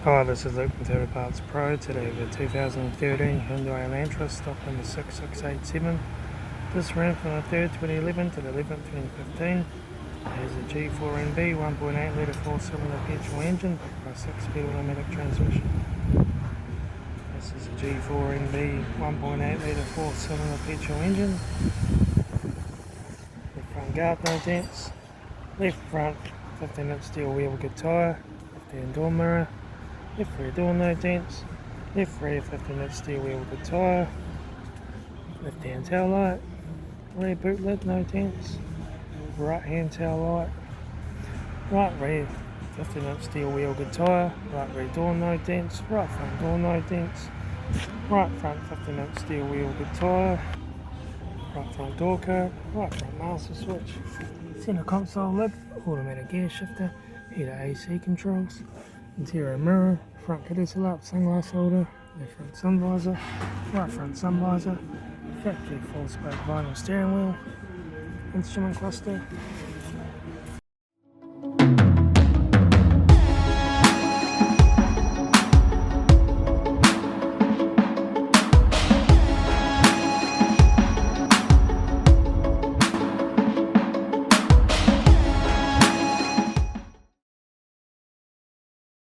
Hi, this is Luke from Motor Parts Pro. Today the 2013 Hyundai Elantra, stock number 6687. This ran from the 3rd 2011 to the 11th 2015. It has a G4NB 1.8 litre 4-cylinder petrol engine by 6-speed automatic transmission. This is a G4NB 1.8 litre 4-cylinder petrol engine. Left front guard no dents. Left front 15-inch steel wheel with good tyre. Left hand door mirror. Left rear door no dents. Left rear 15-inch steel wheel with good tyre. Left hand tail light. Rear boot lid no dents. Right hand tail light. Right rear 15-inch steel wheel good tyre. Right rear door no dents. Right front door no dents. Right front 15-inch steel wheel good tyre. Right front door curb. Right front master switch. Centre console lid. Automatic gear shifter. Heater AC controls. Interior mirror, front carousel up, sunglass holder, left front sun visor, right front sun visor, factory full spoke vinyl steering wheel, instrument cluster,